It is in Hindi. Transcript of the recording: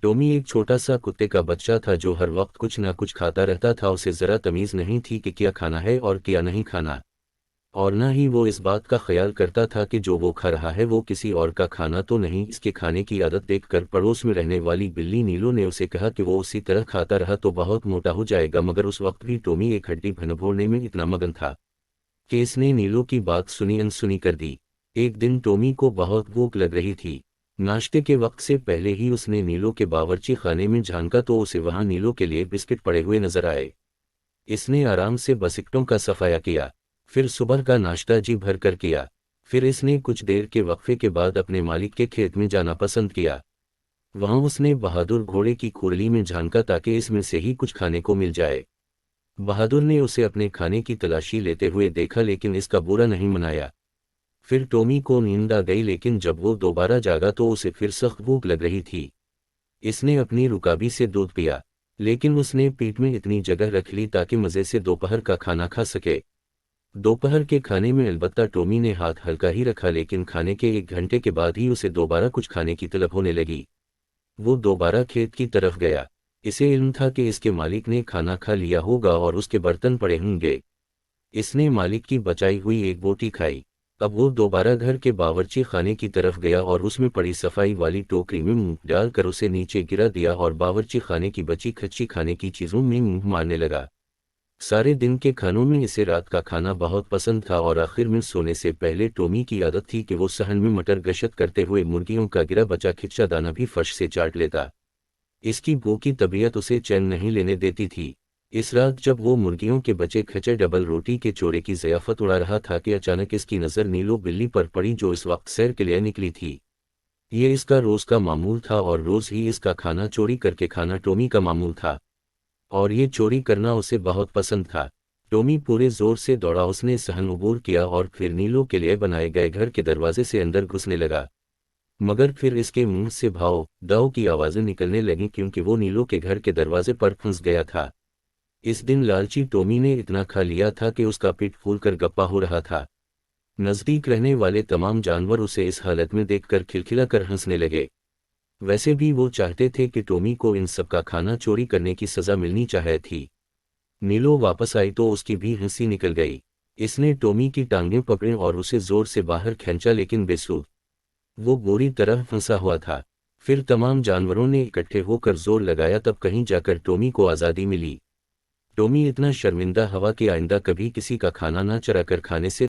टॉमी एक छोटा सा कुत्ते का बच्चा था जो हर वक्त कुछ ना कुछ खाता रहता था। उसे ज़रा तमीज़ नहीं थी कि क्या खाना है और क्या नहीं खाना, और न ही वो इस बात का ख्याल करता था कि जो वो खा रहा है वो किसी और का खाना तो नहीं। इसके खाने की आदत देखकर पड़ोस में रहने वाली बिल्ली नीलो ने उसे कहा कि वो उसी तरह खाता रहा तो बहुत मोटा हो जाएगा, मगर उस वक्त भी टॉमी एक हड्डी भनभोड़ने में इतना मगन था कि इसने नीलो की बात सुनी अनसुनी कर दी। एक दिन टॉमी को बहुत भूख लग रही थी। नाश्ते के वक्त से पहले ही उसने नीलो के बावर्ची खाने में झांका तो उसे वहां नीलो के लिए बिस्किट पड़े हुए नजर आए। इसने आराम से बिस्किटों का सफाया किया, फिर सुबह का नाश्ता जी भर कर किया। फिर इसने कुछ देर के वक्फे के बाद अपने मालिक के खेत में जाना पसंद किया। वहां उसने बहादुर घोड़े की खुरली में झांका ताकि इसमें से ही कुछ खाने को मिल जाए। बहादुर ने उसे अपने खाने की तलाशी लेते हुए देखा लेकिन इसका बुरा नहीं मनाया। फिर टॉमी को नींद आ गई, लेकिन जब वो दोबारा जागा तो उसे फिर सख्त भूख लग रही थी। इसने अपनी रुकाबी से दूध पिया, लेकिन उसने पेट में इतनी जगह रख ली ताकि मज़े से दोपहर का खाना खा सके। दोपहर के खाने में अलबत्ता टॉमी ने हाथ हल्का ही रखा, लेकिन खाने के 1 घंटे के बाद ही उसे दोबारा कुछ खाने की तलब होने लगी। वो दोबारा खेत की तरफ गया। इसे इल्म था कि इसके मालिक ने खाना खा लिया होगा और उसके बर्तन पड़े होंगे। इसने मालिक की बचाई हुई एक बोटी खाई। अब वो दोबारा घर के बावर्ची खाने की तरफ गया और उसमें पड़ी सफाई वाली टोकरी में मुंह डालकर उसे नीचे गिरा दिया और बावर्ची खाने की बची खच्ची खाने की चीज़ों में मुंह मारने लगा। सारे दिन के खानों में इसे रात का खाना बहुत पसंद था और आखिर में सोने से पहले टॉमी की आदत थी कि वो सहन में मटर गश्त करते हुए मुर्गियों का गिरा बचा खिच्चा दाना भी फर्श से चाट लेता। इसकी भूखी तबीयत उसे चैन नहीं लेने देती थी। इस रात जब वो मुर्गियों के बचे खचे डबल रोटी के चोरे की ज़ियाफत उड़ा रहा था कि अचानक इसकी नज़र नीलो बिल्ली पर पड़ी जो इस वक्त सैर के लिए निकली थी। ये इसका रोज़ का मामूल था और रोज़ ही इसका खाना चोरी करके खाना टॉमी का मामूल था, और ये चोरी करना उसे बहुत पसंद था। टॉमी पूरे जोर से दौड़ा, उसने सहन अबूर किया और फिर नीलो के लिए बनाए गए घर के दरवाजे से अंदर घुसने लगा। मगर फिर इसके मुंह से भाव दाव की आवाज़ें निकलने लगीं क्योंकि वो नीलो के घर के दरवाजे पर फंस गया था। इस दिन लालची टॉमी ने इतना खा लिया था कि उसका पेट फूलकर गप्पा हो रहा था। नज़दीक रहने वाले तमाम जानवर उसे इस हालत में देखकर खिलखिलाकर हंसने लगे। वैसे भी वो चाहते थे कि टॉमी को इन सब का खाना चोरी करने की सज़ा मिलनी चाहिए थी। नीलो वापस आई तो उसकी भी हंसी निकल गई। इसने टॉमी की टांगें पकड़ी और उसे जोर से बाहर खींचा, लेकिन बेसुध वो बुरी तरह फंसा हुआ था। फिर तमाम जानवरों ने इकट्ठे होकर जोर लगाया, तब कहीं जाकर टॉमी को आज़ादी मिली। टॉमी इतना शर्मिंदा हुआ कि आइंदा कभी किसी का खाना ना चरा कर खाने से